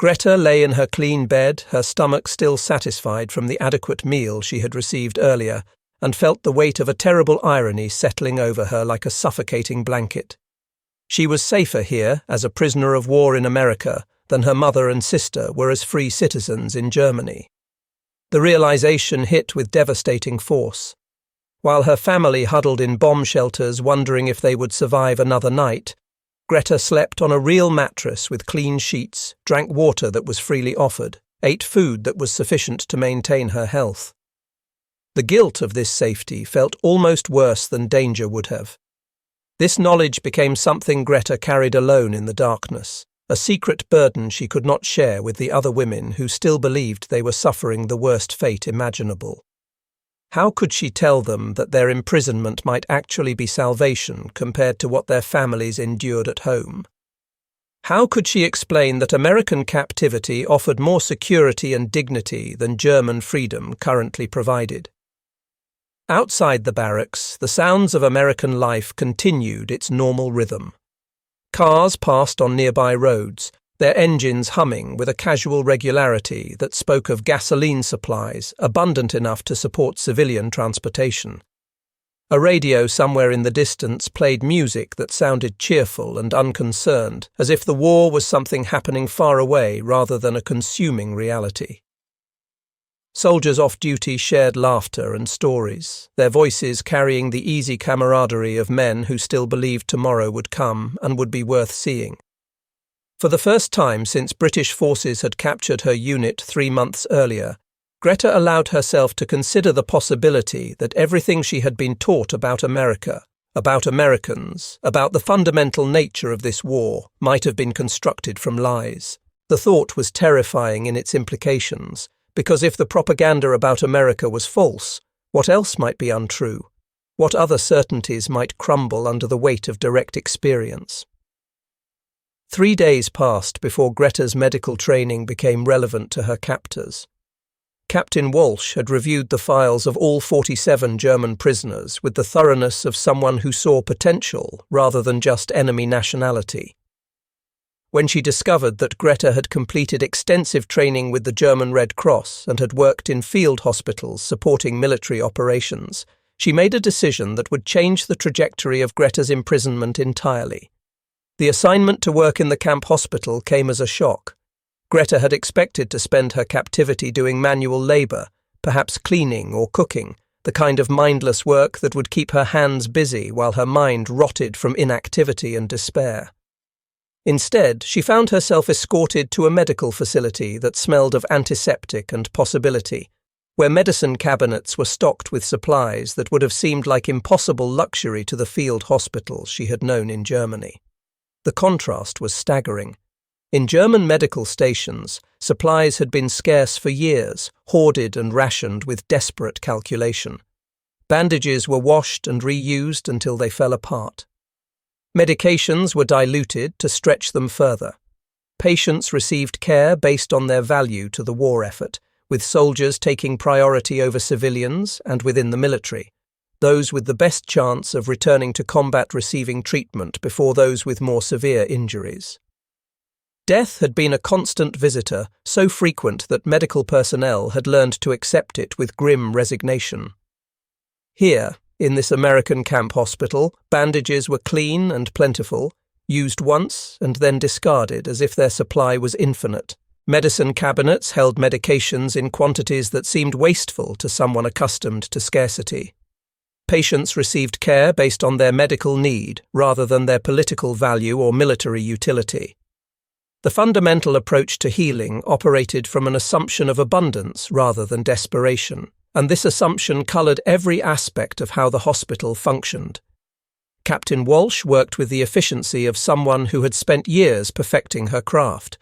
Greta lay in her clean bed, her stomach still satisfied from the adequate meal she had received earlier, and felt the weight of a terrible irony settling over her like a suffocating blanket. She was safer here, as a prisoner of war in America, than her mother and sister were as free citizens in Germany. The realization hit with devastating force. While her family huddled in bomb shelters wondering if they would survive another night, Greta slept on a real mattress with clean sheets, drank water that was freely offered, ate food that was sufficient to maintain her health. The guilt of this safety felt almost worse than danger would have. This knowledge became something Greta carried alone in the darkness, a secret burden she could not share with the other women who still believed they were suffering the worst fate imaginable. How could she tell them that their imprisonment might actually be salvation compared to what their families endured at home? How could she explain that American captivity offered more security and dignity than German freedom currently provided? Outside the barracks, the sounds of American life continued its normal rhythm. Cars passed on nearby roads, their engines humming with a casual regularity that spoke of gasoline supplies abundant enough to support civilian transportation. A radio somewhere in the distance played music that sounded cheerful and unconcerned, as if the war was something happening far away rather than a consuming reality. Soldiers off duty shared laughter and stories, their voices carrying the easy camaraderie of men who still believed tomorrow would come and would be worth seeing. For the first time since British forces had captured her unit 3 months earlier, Greta allowed herself to consider the possibility that everything she had been taught about America, about Americans, about the fundamental nature of this war, might have been constructed from lies. The thought was terrifying in its implications, because if the propaganda about America was false, what else might be untrue? What other certainties might crumble under the weight of direct experience? 3 days passed before Greta's medical training became relevant to her captors. Captain Walsh had reviewed the files of all 47 German prisoners with the thoroughness of someone who saw potential rather than just enemy nationality. When she discovered that Greta had completed extensive training with the German Red Cross and had worked in field hospitals supporting military operations, she made a decision that would change the trajectory of Greta's imprisonment entirely. The assignment to work in the camp hospital came as a shock. Greta had expected to spend her captivity doing manual labor, perhaps cleaning or cooking, the kind of mindless work that would keep her hands busy while her mind rotted from inactivity and despair. Instead, she found herself escorted to a medical facility that smelled of antiseptic and possibility, where medicine cabinets were stocked with supplies that would have seemed like impossible luxury to the field hospitals she had known in Germany. The contrast was staggering. In German medical stations, supplies had been scarce for years, hoarded and rationed with desperate calculation. Bandages were washed and reused until they fell apart. Medications were diluted to stretch them further. Patients received care based on their value to the war effort, with soldiers taking priority over civilians and within the military, those with the best chance of returning to combat receiving treatment before those with more severe injuries. Death had been a constant visitor, so frequent that medical personnel had learned to accept it with grim resignation. Here, in this American camp hospital, bandages were clean and plentiful, used once and then discarded as if their supply was infinite. Medicine cabinets held medications in quantities that seemed wasteful to someone accustomed to scarcity. Patients received care based on their medical need rather than their political value or military utility. The fundamental approach to healing operated from an assumption of abundance rather than desperation, and this assumption coloured every aspect of how the hospital functioned. Captain Walsh worked with the efficiency of someone who had spent years perfecting her craft,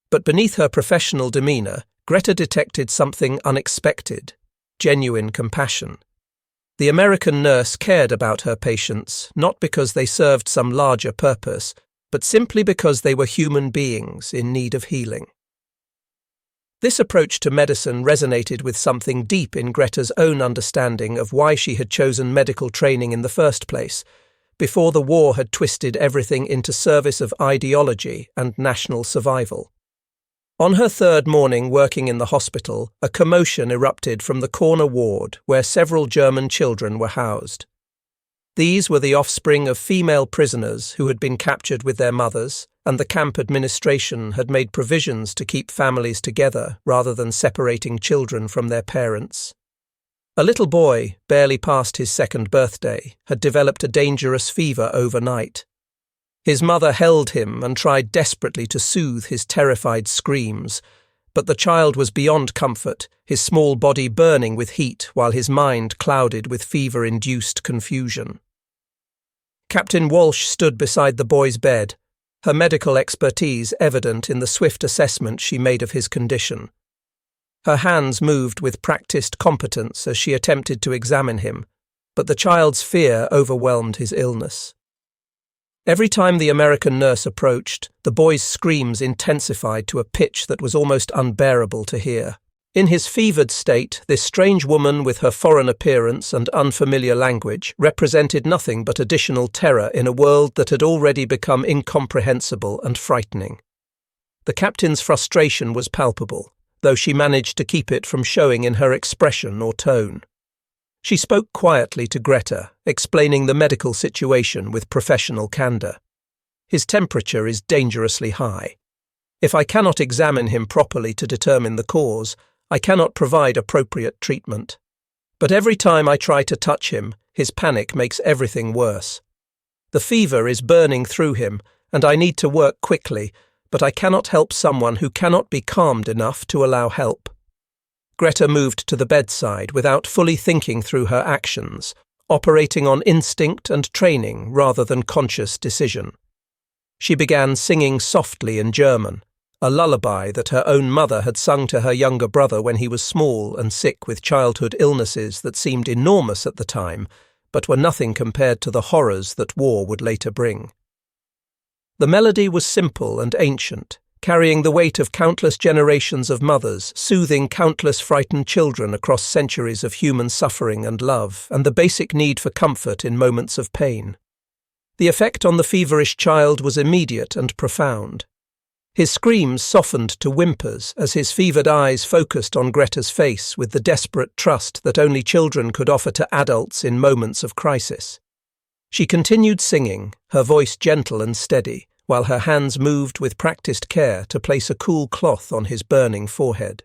but beneath her professional demeanour, Greta detected something unexpected: genuine compassion. The American nurse cared about her patients not because they served some larger purpose, but simply because they were human beings in need of healing. This approach to medicine resonated with something deep in Greta's own understanding of why she had chosen medical training in the first place, before the war had twisted everything into service of ideology and national survival. On her third morning working in the hospital, a commotion erupted from the corner ward where several German children were housed. These were the offspring of female prisoners who had been captured with their mothers, and the camp administration had made provisions to keep families together rather than separating children from their parents. A little boy, barely past his second birthday, had developed a dangerous fever overnight. His mother held him and tried desperately to soothe his terrified screams, but the child was beyond comfort, his small body burning with heat while his mind clouded with fever-induced confusion. Captain Walsh stood beside the boy's bed, her medical expertise evident in the swift assessment she made of his condition. Her hands moved with practiced competence as she attempted to examine him, but the child's fear overwhelmed his illness. Every time the American nurse approached, the boy's screams intensified to a pitch that was almost unbearable to hear. In his fevered state, this strange woman with her foreign appearance and unfamiliar language represented nothing but additional terror in a world that had already become incomprehensible and frightening. The captain's frustration was palpable, though she managed to keep it from showing in her expression or tone. She spoke quietly to Greta, explaining the medical situation with professional candor. His temperature is dangerously high. If I cannot examine him properly to determine the cause, I cannot provide appropriate treatment. But every time I try to touch him, his panic makes everything worse. The fever is burning through him, and I need to work quickly, but I cannot help someone who cannot be calmed enough to allow help. Greta moved to the bedside without fully thinking through her actions, operating on instinct and training rather than conscious decision. She began singing softly in German, a lullaby that her own mother had sung to her younger brother when he was small and sick with childhood illnesses that seemed enormous at the time, but were nothing compared to the horrors that war would later bring. The melody was simple and ancient, carrying the weight of countless generations of mothers, soothing countless frightened children across centuries of human suffering and love, and the basic need for comfort in moments of pain. The effect on the feverish child was immediate and profound. His screams softened to whimpers as his fevered eyes focused on Greta's face with the desperate trust that only children could offer to adults in moments of crisis. She continued singing, her voice gentle and steady, while her hands moved with practiced care to place a cool cloth on his burning forehead.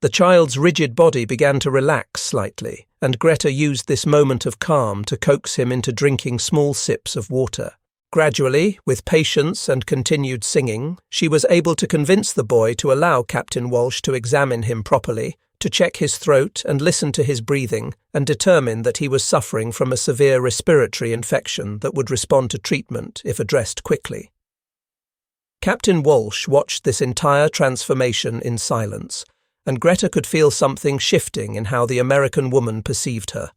The child's rigid body began to relax slightly, and Greta used this moment of calm to coax him into drinking small sips of water. Gradually, with patience and continued singing, she was able to convince the boy to allow Captain Walsh to examine him properly, to check his throat and listen to his breathing, and determine that he was suffering from a severe respiratory infection that would respond to treatment if addressed quickly. Captain Walsh watched this entire transformation in silence, and Greta could feel something shifting in how the American woman perceived her.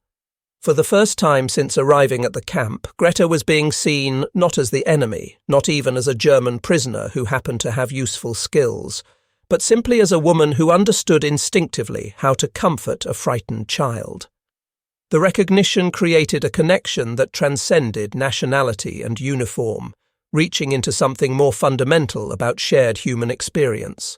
For the first time since arriving at the camp, Greta was being seen not as the enemy, not even as a German prisoner who happened to have useful skills, but simply as a woman who understood instinctively how to comfort a frightened child. The recognition created a connection that transcended nationality and uniform, reaching into something more fundamental about shared human experience.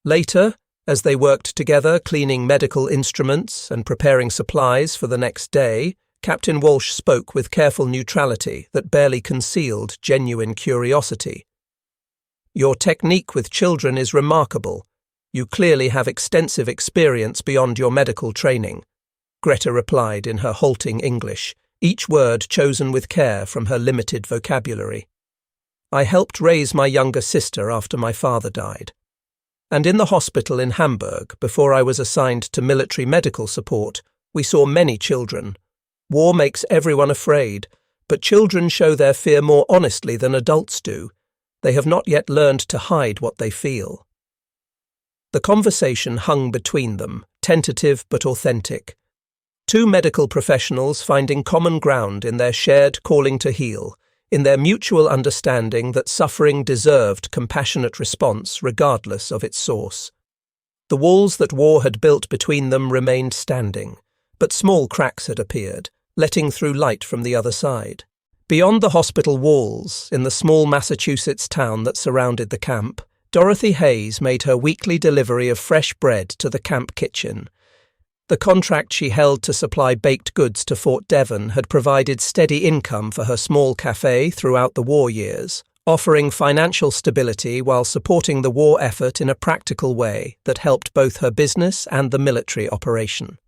Later, as they worked together cleaning medical instruments and preparing supplies for the next day, Captain Walsh spoke with careful neutrality that barely concealed genuine curiosity. "Your technique with children is remarkable. You clearly have extensive experience beyond your medical training," Greta replied in her halting English, each word chosen with care from her limited vocabulary. "I helped raise my younger sister after my father died. And in the hospital in Hamburg, before I was assigned to military medical support, we saw many children. War makes everyone afraid, but children show their fear more honestly than adults do. They have not yet learned to hide what they feel." The conversation hung between them, tentative but authentic. Two medical professionals finding common ground in their shared calling to heal, in their mutual understanding that suffering deserved compassionate response regardless of its source. The walls that war had built between them remained standing, but small cracks had appeared, letting through light from the other side. Beyond the hospital walls, in the small Massachusetts town that surrounded the camp, Dorothy Hayes made her weekly delivery of fresh bread to the camp kitchen. The contract she held to supply baked goods to Fort Devon had provided steady income for her small cafe throughout the war years, offering financial stability while supporting the war effort in a practical way that helped both her business and the military operation.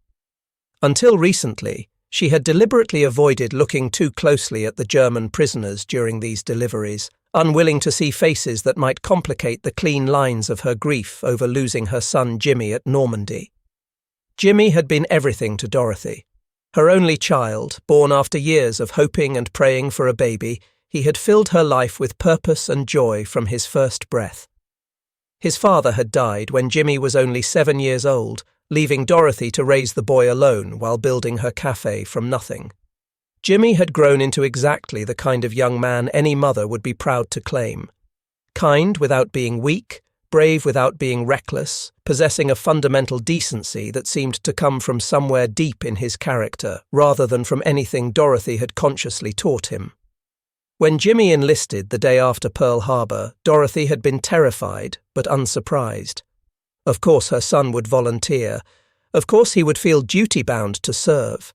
Until recently, she had deliberately avoided looking too closely at the German prisoners during these deliveries, unwilling to see faces that might complicate the clean lines of her grief over losing her son Jimmy at Normandy. Jimmy had been everything to Dorothy. Her only child, born after years of hoping and praying for a baby, he had filled her life with purpose and joy from his first breath. His father had died when Jimmy was only 7 years old, leaving Dorothy to raise the boy alone while building her cafe from nothing. Jimmy had grown into exactly the kind of young man any mother would be proud to claim. Kind without being weak, brave without being reckless, possessing a fundamental decency that seemed to come from somewhere deep in his character rather than from anything Dorothy had consciously taught him. When Jimmy enlisted the day after Pearl Harbor, Dorothy had been terrified but unsurprised. Of course her son would volunteer. Of course he would feel duty-bound to serve.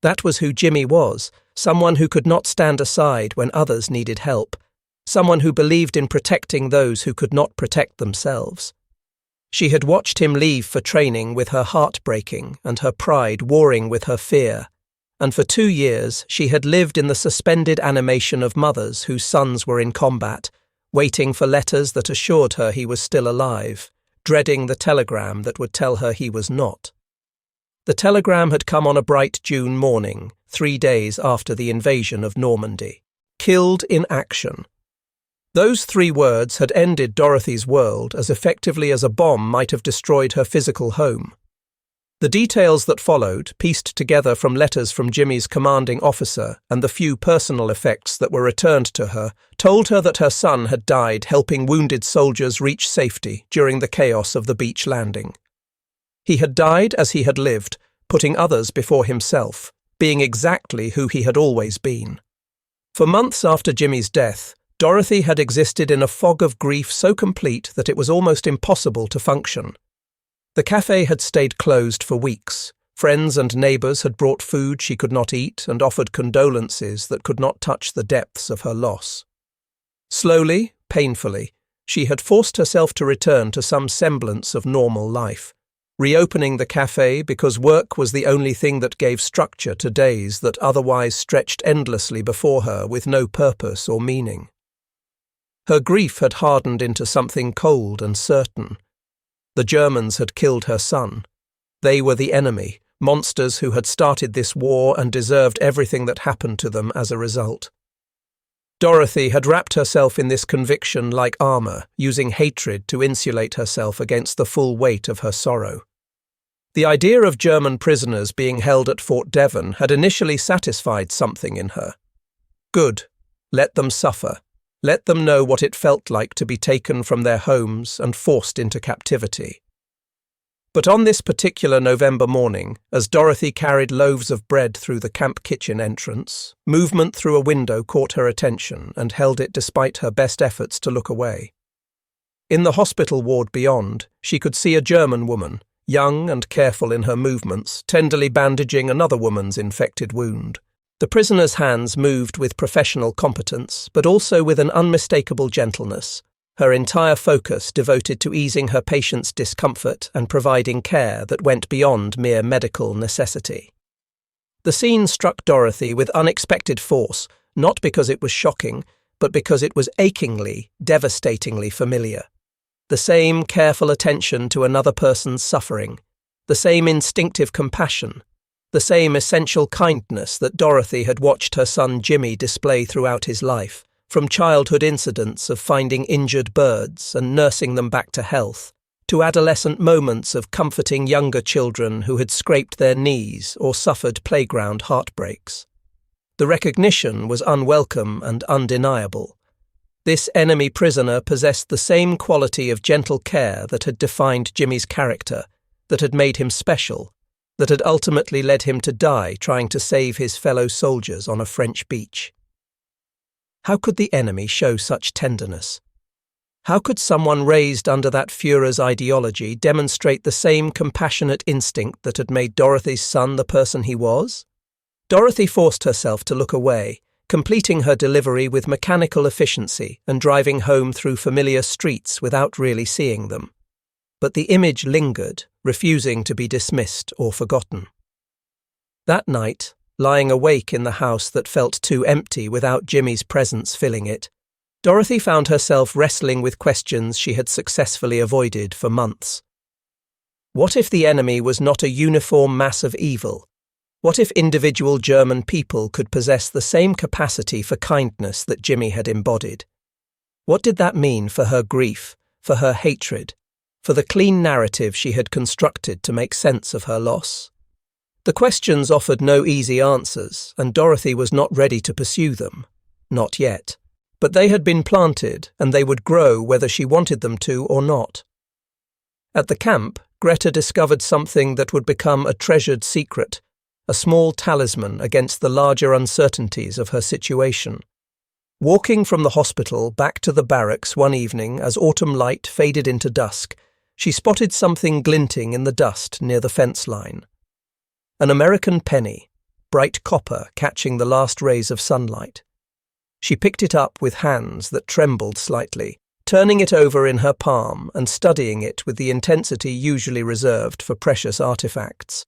That was who Jimmy was, someone who could not stand aside when others needed help, someone who believed in protecting those who could not protect themselves. She had watched him leave for training with her heart breaking and her pride warring with her fear, and for 2 years she had lived in the suspended animation of mothers whose sons were in combat, waiting for letters that assured her he was still alive, dreading the telegram that would tell her he was not. The telegram had come on a bright June morning, 3 days after the invasion of Normandy. Killed in action. Those 3 words had ended Dorothy's world as effectively as a bomb might have destroyed her physical home. The details that followed, pieced together from letters from Jimmy's commanding officer and the few personal effects that were returned to her, told her that her son had died helping wounded soldiers reach safety during the chaos of the beach landing. He had died as he had lived, putting others before himself, being exactly who he had always been. For months after Jimmy's death, Dorothy had existed in a fog of grief so complete that it was almost impossible to function. The cafe had stayed closed for weeks. Friends and neighbours had brought food she could not eat and offered condolences that could not touch the depths of her loss. Slowly, painfully, she had forced herself to return to some semblance of normal life, reopening the cafe because work was the only thing that gave structure to days that otherwise stretched endlessly before her with no purpose or meaning. Her grief had hardened into something cold and certain. The Germans had killed her son. They were the enemy, monsters who had started this war and deserved everything that happened to them as a result. Dorothy had wrapped herself in this conviction like armour, using hatred to insulate herself against the full weight of her sorrow. The idea of German prisoners being held at Fort Devon had initially satisfied something in her. Good, let them suffer. Let them know what it felt like to be taken from their homes and forced into captivity. But on this particular November morning, as Dorothy carried loaves of bread through the camp kitchen entrance, movement through a window caught her attention and held it despite her best efforts to look away. In the hospital ward beyond, she could see a German woman, young and careful in her movements, tenderly bandaging another woman's infected wound. The prisoner's hands moved with professional competence, but also with an unmistakable gentleness, her entire focus devoted to easing her patient's discomfort and providing care that went beyond mere medical necessity. The scene struck Dorothy with unexpected force, not because it was shocking, but because it was achingly, devastatingly familiar. The same careful attention to another person's suffering, the same instinctive compassion, the same essential kindness that Dorothy had watched her son Jimmy display throughout his life, from childhood incidents of finding injured birds and nursing them back to health, to adolescent moments of comforting younger children who had scraped their knees or suffered playground heartbreaks. The recognition was unwelcome and undeniable. This enemy prisoner possessed the same quality of gentle care that had defined Jimmy's character, that had made him special, that had ultimately led him to die trying to save his fellow soldiers on a French beach. How could the enemy show such tenderness? How could someone raised under that Führer's ideology demonstrate the same compassionate instinct that had made Dorothy's son the person he was? Dorothy forced herself to look away, completing her delivery with mechanical efficiency and driving home through familiar streets without really seeing them. But the image lingered, refusing to be dismissed or forgotten. That night, lying awake in the house that felt too empty without Jimmy's presence filling it, Dorothy found herself wrestling with questions she had successfully avoided for months. What if the enemy was not a uniform mass of evil? What if individual German people could possess the same capacity for kindness that Jimmy had embodied? What did that mean for her grief, for her hatred, for the clean narrative she had constructed to make sense of her loss? The questions offered no easy answers, and Dorothy was not ready to pursue them. Not yet. But they had been planted, and they would grow whether she wanted them to or not. At the camp, Greta discovered something that would become a treasured secret, a small talisman against the larger uncertainties of her situation. Walking from the hospital back to the barracks one evening as autumn light faded into dusk, she spotted something glinting in the dust near the fence line. An American penny, bright copper catching the last rays of sunlight. She picked it up with hands that trembled slightly, turning it over in her palm and studying it with the intensity usually reserved for precious artifacts.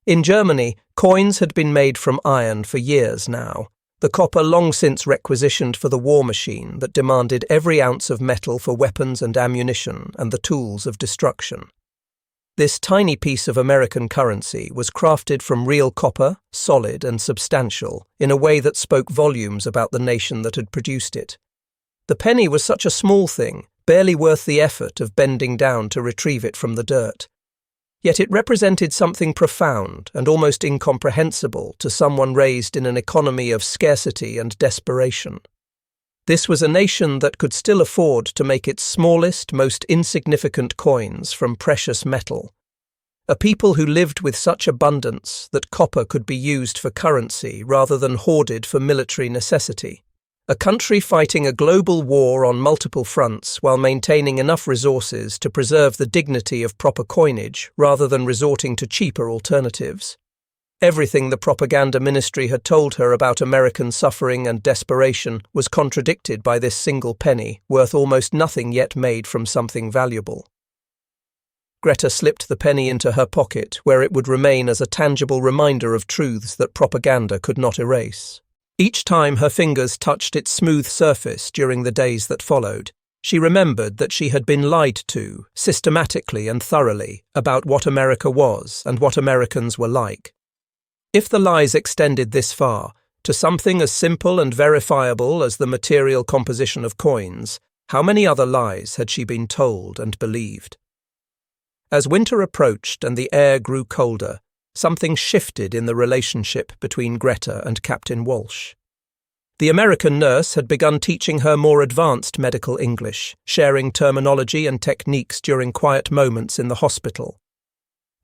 In Germany, coins had been made from iron for years now, the copper long since requisitioned for the war machine that demanded every ounce of metal for weapons and ammunition and the tools of destruction. This tiny piece of American currency was crafted from real copper, solid and substantial, in a way that spoke volumes about the nation that had produced it. The penny was such a small thing, barely worth the effort of bending down to retrieve it from the dirt. Yet it represented something profound and almost incomprehensible to someone raised in an economy of scarcity and desperation. This was a nation that could still afford to make its smallest, most insignificant coins from precious metal. A people who lived with such abundance that copper could be used for currency rather than hoarded for military necessity. A country fighting a global war on multiple fronts while maintaining enough resources to preserve the dignity of proper coinage rather than resorting to cheaper alternatives. Everything the propaganda ministry had told her about American suffering and desperation was contradicted by this single penny, worth almost nothing yet made from something valuable. Greta slipped the penny into her pocket, where it would remain as a tangible reminder of truths that propaganda could not erase. Each time her fingers touched its smooth surface during the days that followed, she remembered that she had been lied to, systematically and thoroughly, about what America was and what Americans were like. If the lies extended this far, to something as simple and verifiable as the material composition of coins, how many other lies had she been told and believed? As winter approached and the air grew colder, something shifted in the relationship between Greta and Captain Walsh. The American nurse had begun teaching her more advanced medical English, sharing terminology and techniques during quiet moments in the hospital.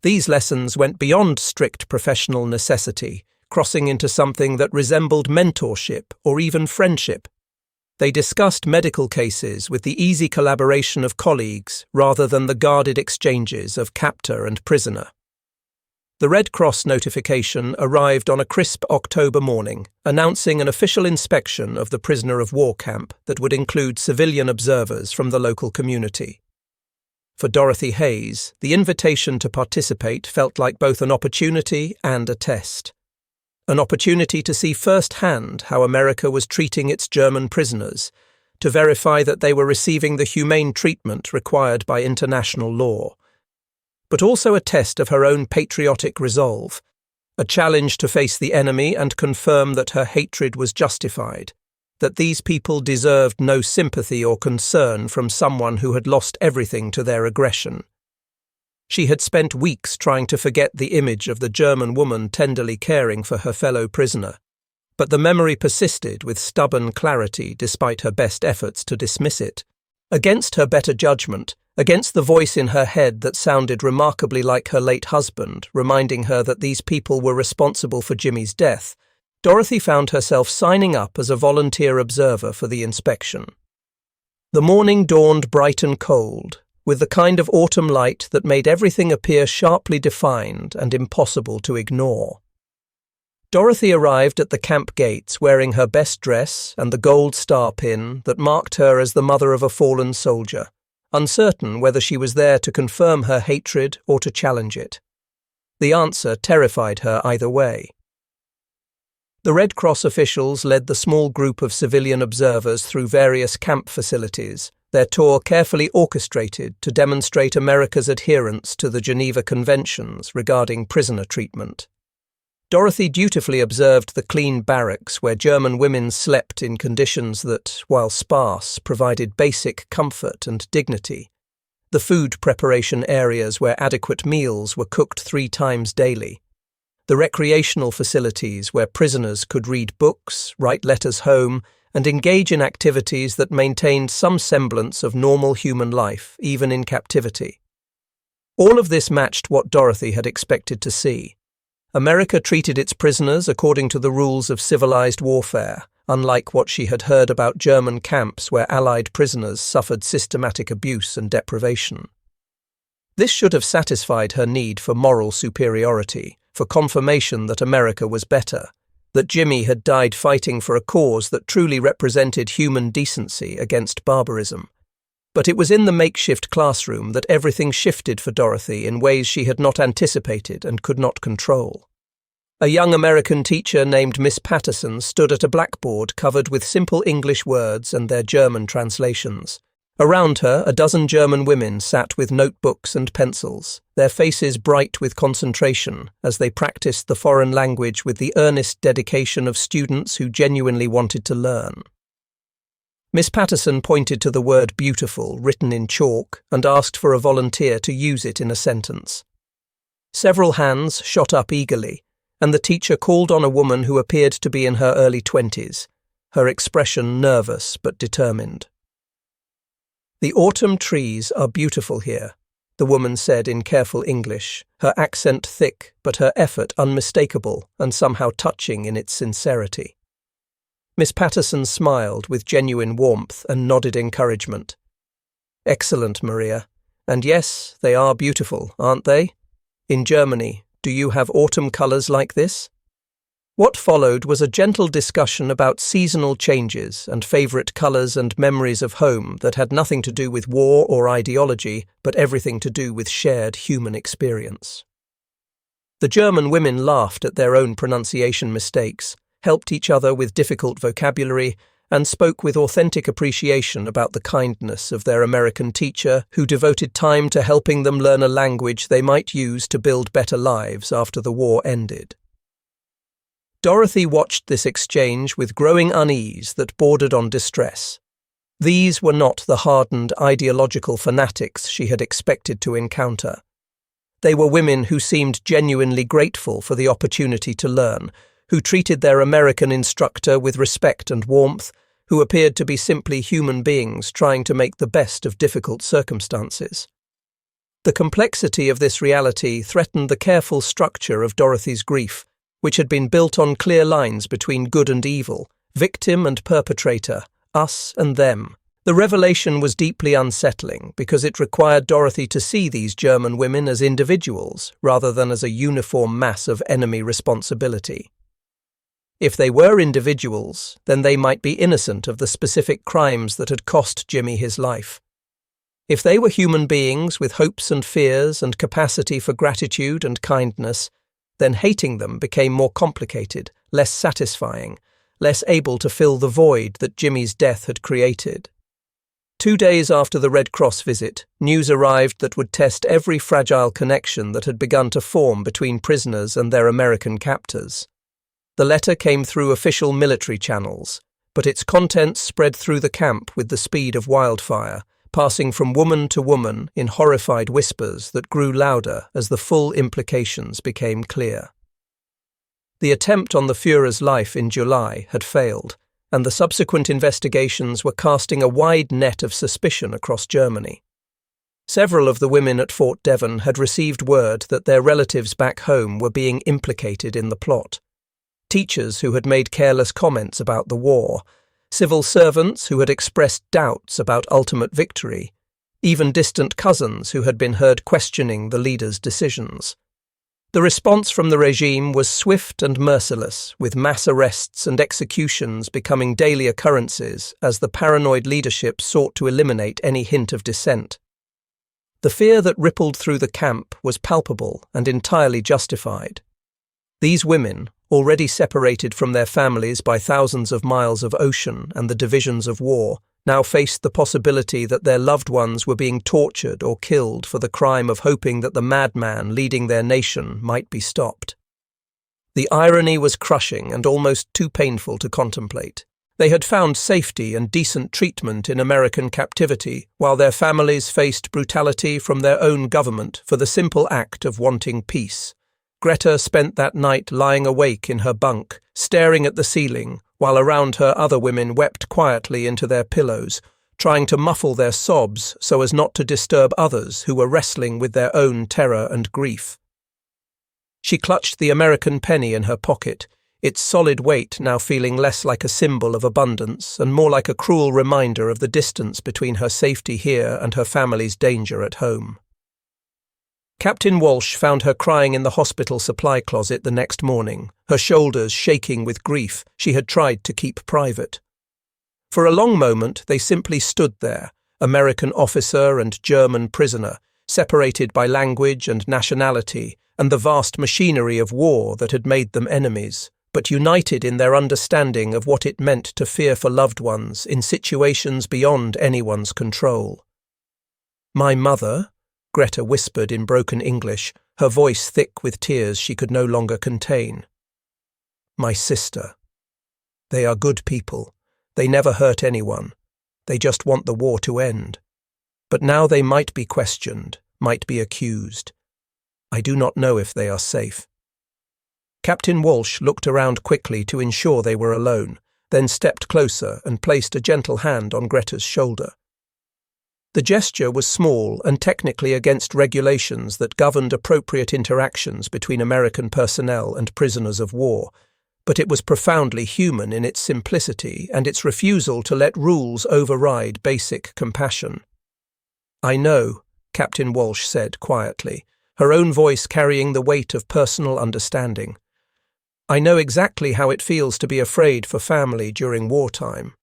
These lessons went beyond strict professional necessity, crossing into something that resembled mentorship or even friendship. They discussed medical cases with the easy collaboration of colleagues rather than the guarded exchanges of captor and prisoner. The Red Cross notification arrived on a crisp October morning, announcing an official inspection of the prisoner of war camp that would include civilian observers from the local community. For Dorothy Hayes, the invitation to participate felt like both an opportunity and a test. An opportunity to see firsthand how America was treating its German prisoners, to verify that they were receiving the humane treatment required by international law. But also a test of her own patriotic resolve, a challenge to face the enemy and confirm that her hatred was justified, that these people deserved no sympathy or concern from someone who had lost everything to their aggression. She had spent weeks trying to forget the image of the German woman tenderly caring for her fellow prisoner, but the memory persisted with stubborn clarity despite her best efforts to dismiss it. Against her better judgment, against the voice in her head that sounded remarkably like her late husband, reminding her that these people were responsible for Jimmy's death, Dorothy found herself signing up as a volunteer observer for the inspection. The morning dawned bright and cold, with the kind of autumn light that made everything appear sharply defined and impossible to ignore. Dorothy arrived at the camp gates wearing her best dress and the gold star pin that marked her as the mother of a fallen soldier, uncertain whether she was there to confirm her hatred or to challenge it. The answer terrified her either way. The Red Cross officials led the small group of civilian observers through various camp facilities, their tour carefully orchestrated to demonstrate America's adherence to the Geneva Conventions regarding prisoner treatment. Dorothy dutifully observed the clean barracks where German women slept in conditions that, while sparse, provided basic comfort and dignity, the food preparation areas where adequate meals were cooked 3 times daily, the recreational facilities where prisoners could read books, write letters home, and engage in activities that maintained some semblance of normal human life, even in captivity. All of this matched what Dorothy had expected to see. America treated its prisoners according to the rules of civilized warfare, unlike what she had heard about German camps where Allied prisoners suffered systematic abuse and deprivation. This should have satisfied her need for moral superiority, for confirmation that America was better, that Jimmy had died fighting for a cause that truly represented human decency against barbarism. But it was in the makeshift classroom that everything shifted for Dorothy in ways she had not anticipated and could not control. A young American teacher named Miss Patterson stood at a blackboard covered with simple English words and their German translations. Around her, a dozen German women sat with notebooks and pencils, their faces bright with concentration as they practiced the foreign language with the earnest dedication of students who genuinely wanted to learn. Miss Patterson pointed to the word beautiful written in chalk and asked for a volunteer to use it in a sentence. Several hands shot up eagerly, and the teacher called on a woman who appeared to be in her early 20s, her expression nervous but determined. "The autumn trees are beautiful here," the woman said in careful English, her accent thick but her effort unmistakable and somehow touching in its sincerity. Miss Patterson smiled with genuine warmth and nodded encouragement. "Excellent, Maria. And yes, they are beautiful, aren't they? In Germany, do you have autumn colours like this?" What followed was a gentle discussion about seasonal changes and favourite colours and memories of home that had nothing to do with war or ideology, but everything to do with shared human experience. The German women laughed at their own pronunciation mistakes, helped each other with difficult vocabulary, and spoke with authentic appreciation about the kindness of their American teacher who devoted time to helping them learn a language they might use to build better lives after the war ended. Dorothy watched this exchange with growing unease that bordered on distress. These were not the hardened ideological fanatics she had expected to encounter. They were women who seemed genuinely grateful for the opportunity to learn, who treated their American instructor with respect and warmth, who appeared to be simply human beings trying to make the best of difficult circumstances. The complexity of this reality threatened the careful structure of Dorothy's grief, which had been built on clear lines between good and evil, victim and perpetrator, us and them. The revelation was deeply unsettling because it required Dorothy to see these German women as individuals rather than as a uniform mass of enemy responsibility. If they were individuals, then they might be innocent of the specific crimes that had cost Jimmy his life. If they were human beings with hopes and fears and capacity for gratitude and kindness, then hating them became more complicated, less satisfying, less able to fill the void that Jimmy's death had created. 2 days after the Red Cross visit, news arrived that would test every fragile connection that had begun to form between prisoners and their American captors. The letter came through official military channels, but its contents spread through the camp with the speed of wildfire, passing from woman to woman in horrified whispers that grew louder as the full implications became clear. The attempt on the Führer's life in July had failed, and the subsequent investigations were casting a wide net of suspicion across Germany. Several of the women at Fort Devon had received word that their relatives back home were being implicated in the plot. Teachers who had made careless comments about the war, civil servants who had expressed doubts about ultimate victory, even distant cousins who had been heard questioning the leader's decisions. The response from the regime was swift and merciless, with mass arrests and executions becoming daily occurrences as the paranoid leadership sought to eliminate any hint of dissent. The fear that rippled through the camp was palpable and entirely justified. These women, already separated from their families by thousands of miles of ocean and the divisions of war, now faced the possibility that their loved ones were being tortured or killed for the crime of hoping that the madman leading their nation might be stopped. The irony was crushing and almost too painful to contemplate. They had found safety and decent treatment in American captivity, while their families faced brutality from their own government for the simple act of wanting peace. Greta spent that night lying awake in her bunk, staring at the ceiling, while around her other women wept quietly into their pillows, trying to muffle their sobs so as not to disturb others who were wrestling with their own terror and grief. She clutched the American penny in her pocket, its solid weight now feeling less like a symbol of abundance and more like a cruel reminder of the distance between her safety here and her family's danger at home. Captain Walsh found her crying in the hospital supply closet the next morning, her shoulders shaking with grief she had tried to keep private. For a long moment they simply stood there, American officer and German prisoner, separated by language and nationality and the vast machinery of war that had made them enemies, but united in their understanding of what it meant to fear for loved ones in situations beyond anyone's control. "My mother," Greta whispered in broken English, her voice thick with tears she could no longer contain. "My sister. They are good people. They never hurt anyone. They just want the war to end. But now they might be questioned, might be accused. I do not know if they are safe." Captain Walsh looked around quickly to ensure they were alone, then stepped closer and placed a gentle hand on Greta's shoulder. The gesture was small and technically against regulations that governed appropriate interactions between American personnel and prisoners of war, but it was profoundly human in its simplicity and its refusal to let rules override basic compassion. "I know," Captain Walsh said quietly, her own voice carrying the weight of personal understanding. "I know exactly how it feels to be afraid for family during wartime.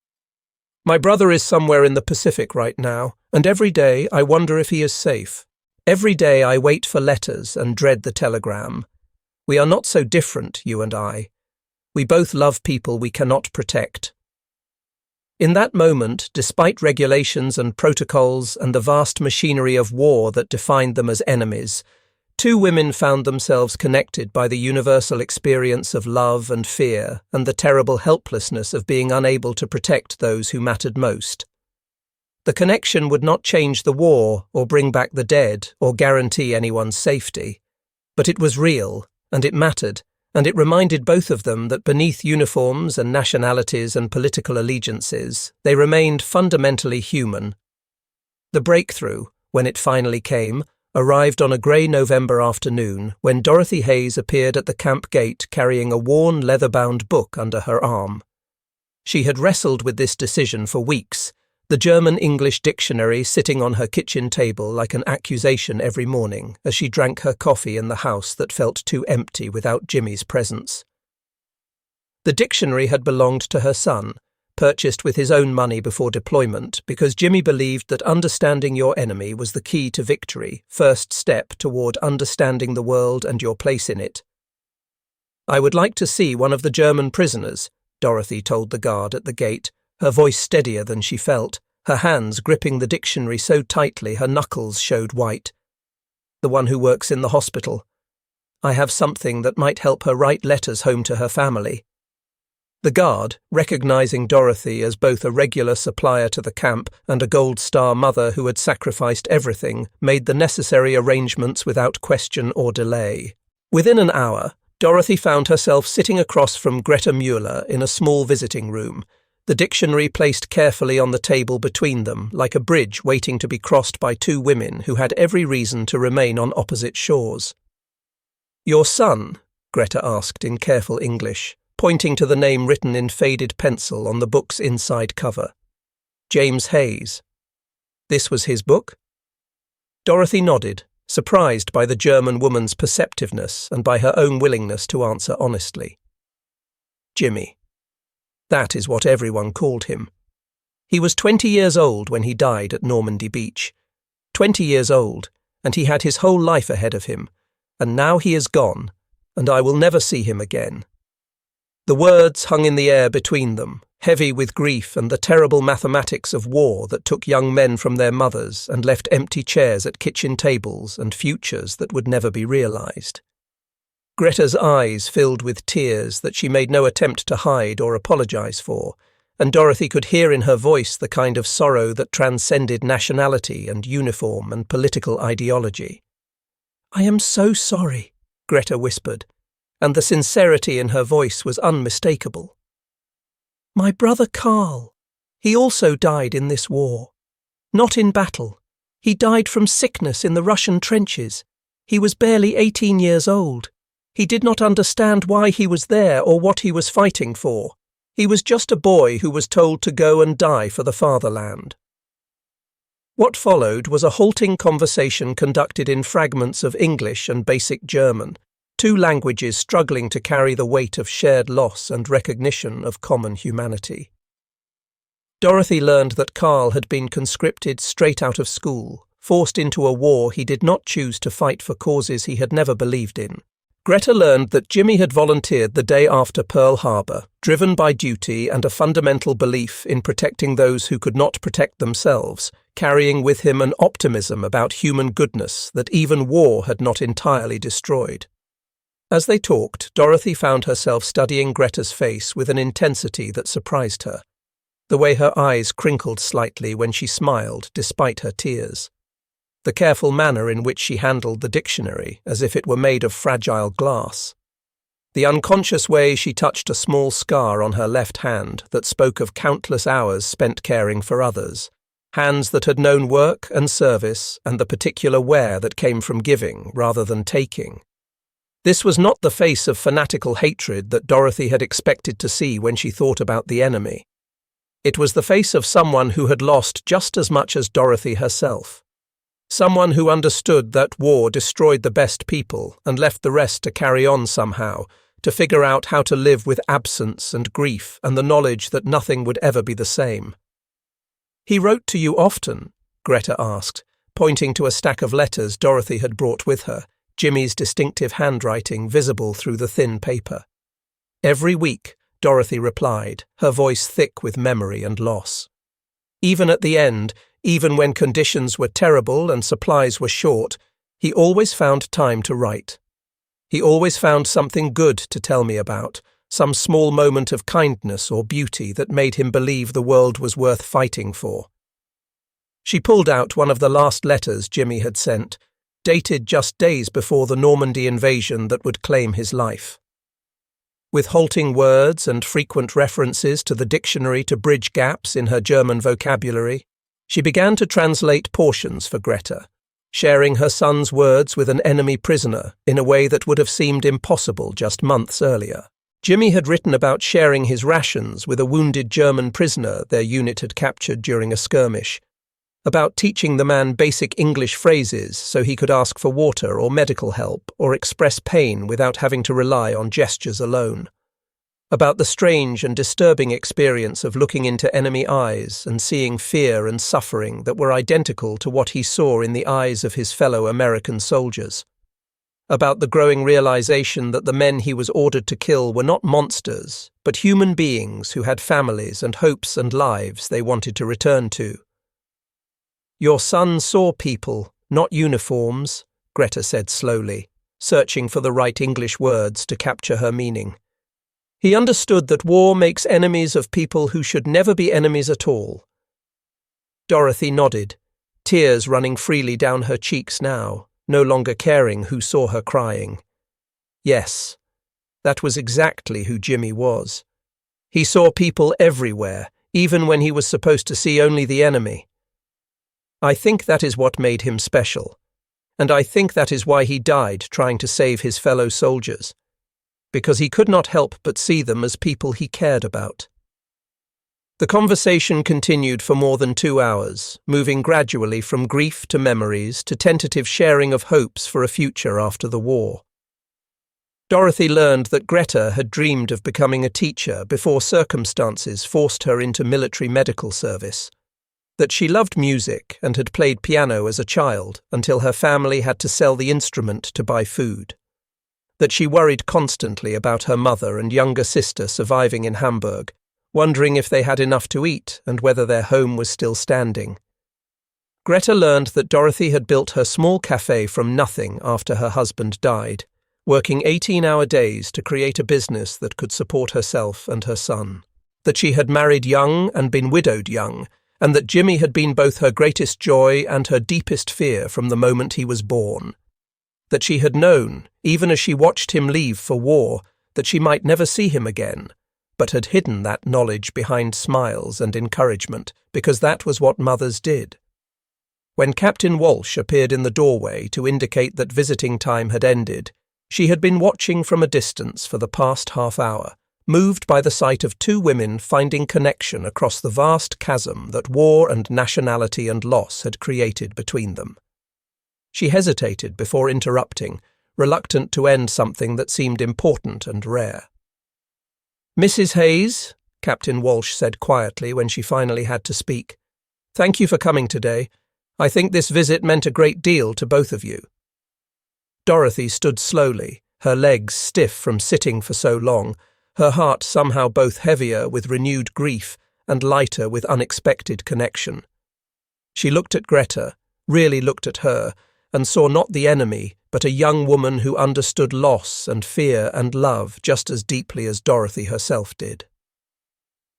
My brother is somewhere in the Pacific right now, and every day I wonder if he is safe. Every day I wait for letters and dread the telegram. We are not so different, you and I. We both love people we cannot protect." In that moment, despite regulations and protocols and the vast machinery of war that defined them as enemies, two women found themselves connected by the universal experience of love and fear and the terrible helplessness of being unable to protect those who mattered most. The connection would not change the war or bring back the dead or guarantee anyone's safety. But it was real, and it mattered, and it reminded both of them that beneath uniforms and nationalities and political allegiances, they remained fundamentally human. The breakthrough, when it finally came, arrived on a grey November afternoon when Dorothy Hayes appeared at the camp gate carrying a worn leather-bound book under her arm. She had wrestled with this decision for weeks, the German-English dictionary sitting on her kitchen table like an accusation every morning as she drank her coffee in the house that felt too empty without Jimmy's presence. The dictionary had belonged to her son, purchased with his own money before deployment because Jimmy believed that understanding your enemy was the key to victory, first step toward understanding the world and your place in it. "I would like to see one of the German prisoners," Dorothy told the guard at the gate, her voice steadier than she felt, her hands gripping the dictionary so tightly her knuckles showed white. "The one who works in the hospital. I have something that might help her write letters home to her family." The guard, recognizing Dorothy as both a regular supplier to the camp and a Gold Star mother who had sacrificed everything, made the necessary arrangements without question or delay. Within an hour, Dorothy found herself sitting across from Greta Mueller in a small visiting room, the dictionary placed carefully on the table between them, like a bridge waiting to be crossed by two women who had every reason to remain on opposite shores. "Your son?" Greta asked in careful English, pointing to the name written in faded pencil on the book's inside cover. James Hayes. This was his book? Dorothy nodded, surprised by the German woman's perceptiveness and by her own willingness to answer honestly. Jimmy. That is what everyone called him. He was 20 years old when he died at Normandy Beach. 20 years old, and he had his whole life ahead of him, and now he is gone, and I will never see him again. The words hung in the air between them, heavy with grief and the terrible mathematics of war that took young men from their mothers and left empty chairs at kitchen tables and futures that would never be realized. Greta's eyes filled with tears that she made no attempt to hide or apologize for, and Dorothy could hear in her voice the kind of sorrow that transcended nationality and uniform and political ideology. "I am so sorry," Greta whispered, and the sincerity in her voice was unmistakable. "My brother Karl, he also died in this war. Not in battle. He died from sickness in the Russian trenches. He was barely 18 years old. He did not understand why he was there or what he was fighting for. He was just a boy who was told to go and die for the fatherland." What followed was a halting conversation conducted in fragments of English and basic German, two languages struggling to carry the weight of shared loss and recognition of common humanity. Dorothy learned that Karl had been conscripted straight out of school, forced into a war he did not choose to fight for causes he had never believed in. Greta learned that Jimmy had volunteered the day after Pearl Harbor, driven by duty and a fundamental belief in protecting those who could not protect themselves, carrying with him an optimism about human goodness that even war had not entirely destroyed. As they talked, Dorothy found herself studying Greta's face with an intensity that surprised her, the way her eyes crinkled slightly when she smiled despite her tears. The careful manner in which she handled the dictionary as if it were made of fragile glass. The unconscious way she touched a small scar on her left hand that spoke of countless hours spent caring for others, hands that had known work and service and the particular wear that came from giving rather than taking. This was not the face of fanatical hatred that Dorothy had expected to see when she thought about the enemy. It was the face of someone who had lost just as much as Dorothy herself. Someone who understood that war destroyed the best people and left the rest to carry on somehow, to figure out how to live with absence and grief and the knowledge that nothing would ever be the same. "He wrote to you often?" Greta asked, pointing to a stack of letters Dorothy had brought with her, Jimmy's distinctive handwriting visible through the thin paper. "Every week," Dorothy replied, her voice thick with memory and loss. Even at the end, even when conditions were terrible and supplies were short, he always found time to write. He always found something good to tell me about, some small moment of kindness or beauty that made him believe the world was worth fighting for. She pulled out one of the last letters Jimmy had sent, dated just days before the Normandy invasion that would claim his life. With halting words and frequent references to the dictionary to bridge gaps in her German vocabulary, she began to translate portions for Greta, sharing her son's words with an enemy prisoner in a way that would have seemed impossible just months earlier. Jimmy had written about sharing his rations with a wounded German prisoner their unit had captured during a skirmish, about teaching the man basic English phrases so he could ask for water or medical help or express pain without having to rely on gestures alone. About the strange and disturbing experience of looking into enemy eyes and seeing fear and suffering that were identical to what he saw in the eyes of his fellow American soldiers. About the growing realization that the men he was ordered to kill were not monsters, but human beings who had families and hopes and lives they wanted to return to. "Your son saw people, not uniforms," Greta said slowly, searching for the right English words to capture her meaning. "He understood that war makes enemies of people who should never be enemies at all." Dorothy nodded, tears running freely down her cheeks now, no longer caring who saw her crying. Yes, that was exactly who Jimmy was. He saw people everywhere, even when he was supposed to see only the enemy. I think that is what made him special, and I think that is why he died trying to save his fellow soldiers. because he could not help but see them as people he cared about. The conversation continued for more than 2 hours, moving gradually from grief to memories to tentative sharing of hopes for a future after the war. Dorothy learned that Greta had dreamed of becoming a teacher before circumstances forced her into military medical service, that she loved music and had played piano as a child until her family had to sell the instrument to buy food, that she worried constantly about her mother and younger sister surviving in Hamburg, wondering if they had enough to eat and whether their home was still standing. Greta learned that Dorothy had built her small cafe from nothing after her husband died, working 18-hour days to create a business that could support herself and her son, that she had married young and been widowed young, and that Jimmy had been both her greatest joy and her deepest fear from the moment he was born, that she had known, even as she watched him leave for war, that she might never see him again, but had hidden that knowledge behind smiles and encouragement, because that was what mothers did. When Captain Walsh appeared in the doorway to indicate that visiting time had ended, she had been watching from a distance for the past half hour, moved by the sight of two women finding connection across the vast chasm that war and nationality and loss had created between them. She hesitated before interrupting, reluctant to end something that seemed important and rare. "Mrs. Hayes," Captain Walsh said quietly when she finally had to speak, "thank you for coming today. I think this visit meant a great deal to both of you." Dorothy stood slowly, her legs stiff from sitting for so long, her heart somehow both heavier with renewed grief and lighter with unexpected connection. She looked at Greta, really looked at her, and saw not the enemy, but a young woman who understood loss and fear and love just as deeply as Dorothy herself did.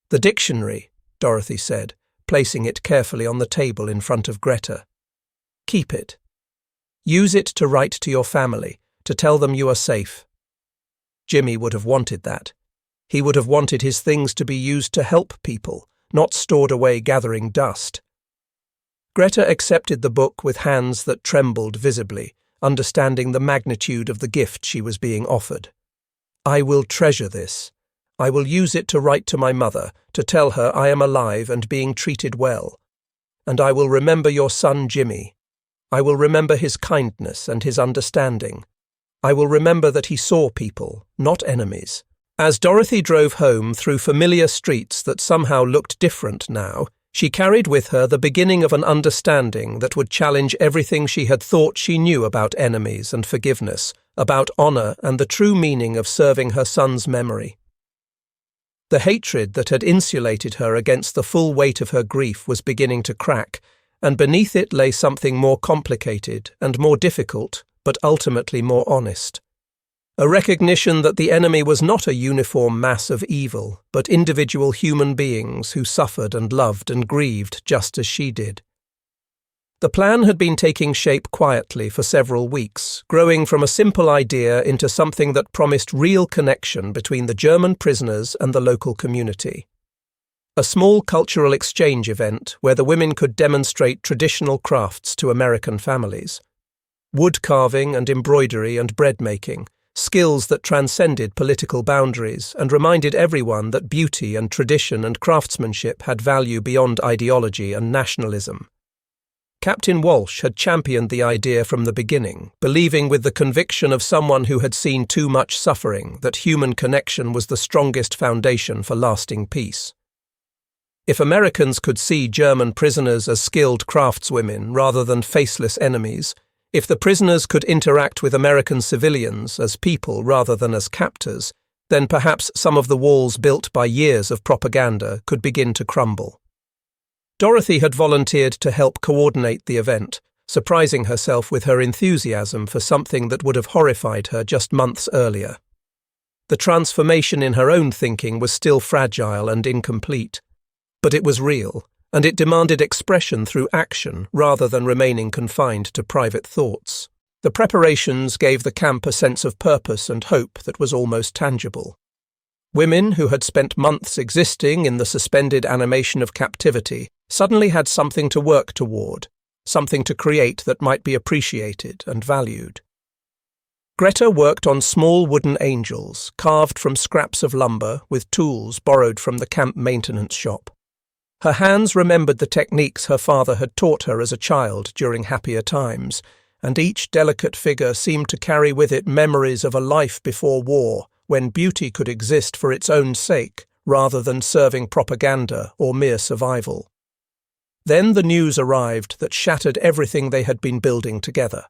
"The dictionary," Dorothy said, placing it carefully on the table in front of Greta. "Keep it. Use it to write to your family, to tell them you are safe." Jimmy would have wanted that. He would have wanted his things to be used to help people, not stored away gathering dust. Greta accepted the book with hands that trembled visibly, understanding the magnitude of the gift she was being offered. "I will treasure this. I will use it to write to my mother, to tell her I am alive and being treated well. And I will remember your son Jimmy. I will remember his kindness and his understanding. I will remember that he saw people, not enemies." As Dorothy drove home through familiar streets that somehow looked different now, she carried with her the beginning of an understanding that would challenge everything she had thought she knew about enemies and forgiveness, about honor and the true meaning of serving her son's memory. The hatred that had insulated her against the full weight of her grief was beginning to crack, and beneath it lay something more complicated and more difficult, but ultimately more honest. A recognition that the enemy was not a uniform mass of evil, but individual human beings who suffered and loved and grieved just as she did. The plan had been taking shape quietly for several weeks, growing from a simple idea into something that promised real connection between the German prisoners and the local community. A small cultural exchange event where the women could demonstrate traditional crafts to American families. Wood carving and embroidery and bread making, skills that transcended political boundaries and reminded everyone that beauty and tradition and craftsmanship had value beyond ideology and nationalism. Captain Walsh had championed the idea from the beginning, believing with the conviction of someone who had seen too much suffering that human connection was the strongest foundation for lasting peace. If Americans could see German prisoners as skilled craftswomen rather than faceless enemies, if the prisoners could interact with American civilians as people rather than as captors, then perhaps some of the walls built by years of propaganda could begin to crumble. Dorothy had volunteered to help coordinate the event, surprising herself with her enthusiasm for something that would have horrified her just months earlier. The transformation in her own thinking was still fragile and incomplete, but it was real, and it demanded expression through action rather than remaining confined to private thoughts. The preparations gave the camp a sense of purpose and hope that was almost tangible. Women who had spent months existing in the suspended animation of captivity suddenly had something to work toward, something to create that might be appreciated and valued. Greta worked on small wooden angels, carved from scraps of lumber with tools borrowed from the camp maintenance shop. Her hands remembered the techniques her father had taught her as a child during happier times, and each delicate figure seemed to carry with it memories of a life before war, when beauty could exist for its own sake, rather than serving propaganda or mere survival. Then the news arrived that shattered everything they had been building together.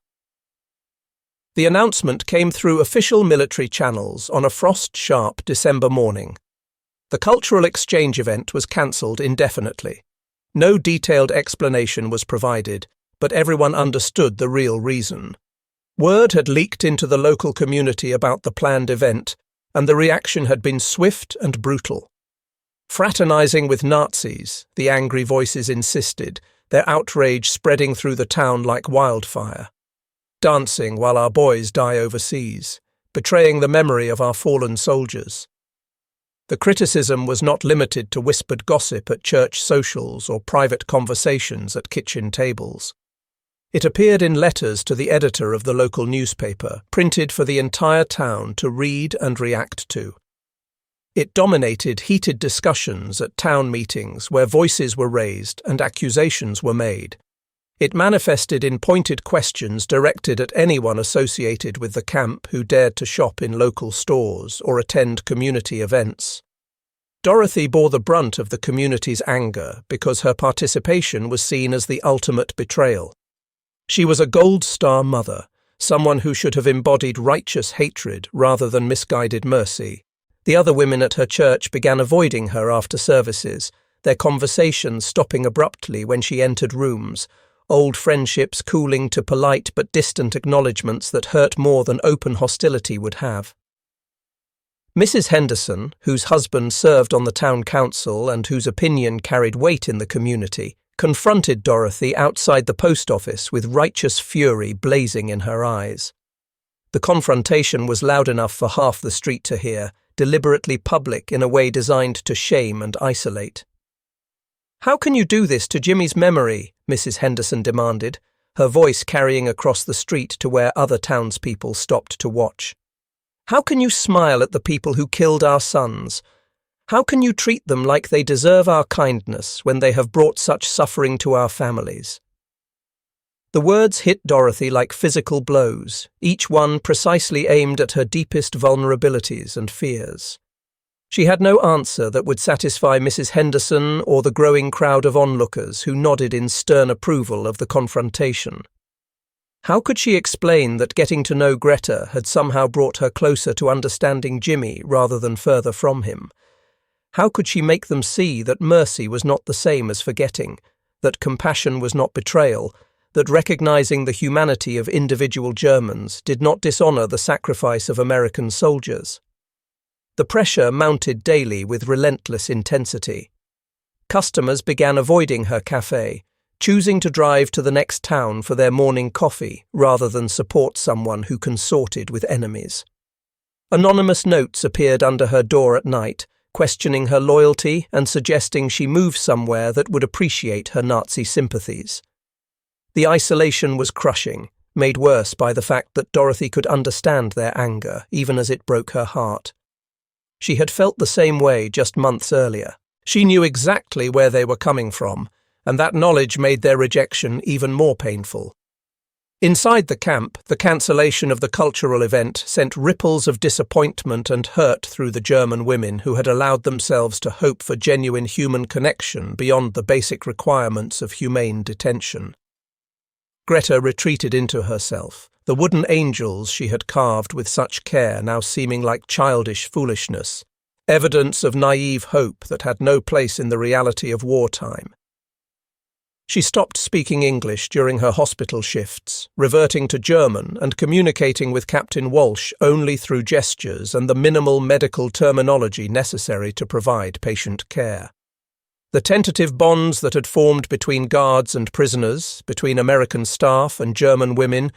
The announcement came through official military channels on a frost-sharp December morning. The cultural exchange event was cancelled indefinitely. No detailed explanation was provided, but everyone understood the real reason. Word had leaked into the local community about the planned event, and the reaction had been swift and brutal. Fraternizing with Nazis, the angry voices insisted, their outrage spreading through the town like wildfire. Dancing while our boys die overseas, betraying the memory of our fallen soldiers. The criticism was not limited to whispered gossip at church socials or private conversations at kitchen tables. It appeared in letters to the editor of the local newspaper, printed for the entire town to read and react to. It dominated heated discussions at town meetings where voices were raised and accusations were made. It manifested in pointed questions directed at anyone associated with the camp who dared to shop in local stores or attend community events. Dorothy bore the brunt of the community's anger because her participation was seen as the ultimate betrayal. She was a Gold Star mother, someone who should have embodied righteous hatred rather than misguided mercy. The other women at her church began avoiding her after services, their conversations stopping abruptly when she entered rooms, old friendships cooling to polite but distant acknowledgements that hurt more than open hostility would have. Mrs. Henderson, whose husband served on the town council and whose opinion carried weight in the community, confronted Dorothy outside the post office with righteous fury blazing in her eyes. The confrontation was loud enough for half the street to hear, deliberately public in a way designed to shame and isolate. "How can you do this to Jimmy's memory?" Mrs. Henderson demanded, her voice carrying across the street to where other townspeople stopped to watch. "How can you smile at the people who killed our sons? How can you treat them like they deserve our kindness when they have brought such suffering to our families?" The words hit Dorothy like physical blows, each one precisely aimed at her deepest vulnerabilities and fears. She had no answer that would satisfy Mrs. Henderson or the growing crowd of onlookers who nodded in stern approval of the confrontation. How could she explain that getting to know Greta had somehow brought her closer to understanding Jimmy rather than further from him? How could she make them see that mercy was not the same as forgetting, that compassion was not betrayal, that recognizing the humanity of individual Germans did not dishonor the sacrifice of American soldiers? The pressure mounted daily with relentless intensity. Customers began avoiding her cafe, choosing to drive to the next town for their morning coffee rather than support someone who consorted with enemies. Anonymous notes appeared under her door at night, questioning her loyalty and suggesting she move somewhere that would appreciate her Nazi sympathies. The isolation was crushing, made worse by the fact that Dorothy could understand their anger, even as it broke her heart. She had felt the same way just months earlier. She knew exactly where they were coming from, and that knowledge made their rejection even more painful. Inside the camp, the cancellation of the cultural event sent ripples of disappointment and hurt through the German women who had allowed themselves to hope for genuine human connection beyond the basic requirements of humane detention. Greta retreated into herself, the wooden angels she had carved with such care now seeming like childish foolishness, evidence of naive hope that had no place in the reality of wartime. She stopped speaking English during her hospital shifts, reverting to German and communicating with Captain Walsh only through gestures and the minimal medical terminology necessary to provide patient care. The tentative bonds that had formed between guards and prisoners, between American staff and German women,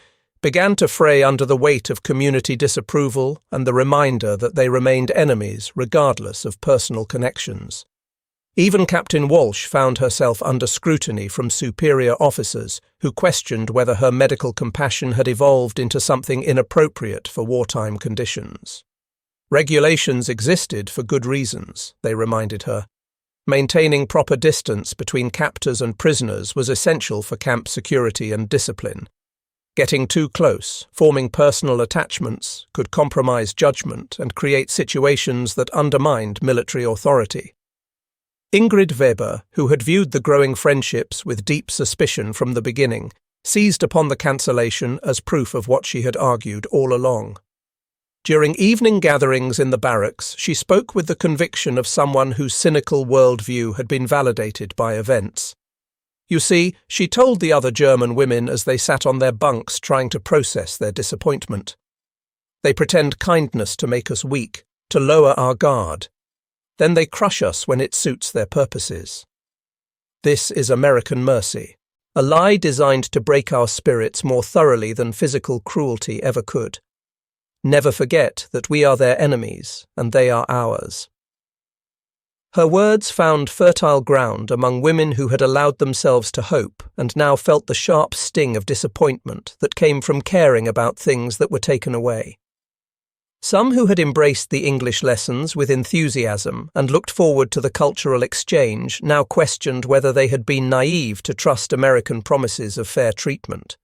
began to fray under the weight of community disapproval and the reminder that they remained enemies regardless of personal connections. Even Captain Walsh found herself under scrutiny from superior officers who questioned whether her medical compassion had evolved into something inappropriate for wartime conditions. Regulations existed for good reasons, they reminded her. Maintaining proper distance between captors and prisoners was essential for camp security and discipline. Getting too close, forming personal attachments, could compromise judgment and create situations that undermined military authority. Ingrid Weber, who had viewed the growing friendships with deep suspicion from the beginning, seized upon the cancellation as proof of what she had argued all along. During evening gatherings in the barracks, she spoke with the conviction of someone whose cynical worldview had been validated by events. You see, she told the other German women as they sat on their bunks trying to process their disappointment. They pretend kindness to make us weak, to lower our guard. Then they crush us when it suits their purposes. This is American mercy, a lie designed to break our spirits more thoroughly than physical cruelty ever could. Never forget that we are their enemies, and they are ours. Her words found fertile ground among women who had allowed themselves to hope and now felt the sharp sting of disappointment that came from caring about things that were taken away. Some who had embraced the English lessons with enthusiasm and looked forward to the cultural exchange now questioned whether they had been naive to trust American promises of fair treatment.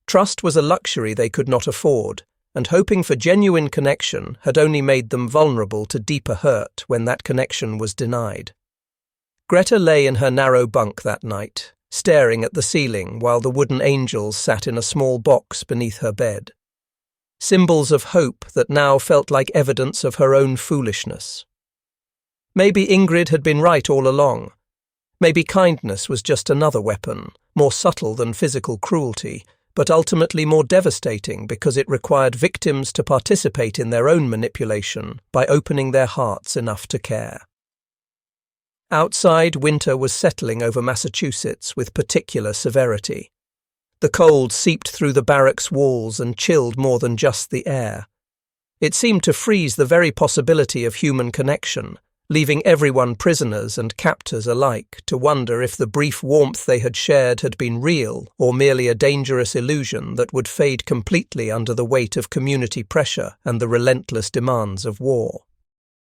Trust was a luxury they could not afford, and hoping for genuine connection had only made them vulnerable to deeper hurt when that connection was denied. Greta lay in her narrow bunk that night, staring at the ceiling while the wooden angels sat in a small box beneath her bed. Symbols of hope that now felt like evidence of her own foolishness. Maybe Ingrid had been right all along. Maybe kindness was just another weapon, more subtle than physical cruelty, but ultimately more devastating because it required victims to participate in their own manipulation by opening their hearts enough to care. Outside, winter was settling over Massachusetts with particular severity. The cold seeped through the barracks walls and chilled more than just the air. It seemed to freeze the very possibility of human connection, leaving everyone, prisoners and captors alike, to wonder if the brief warmth they had shared had been real or merely a dangerous illusion that would fade completely under the weight of community pressure and the relentless demands of war.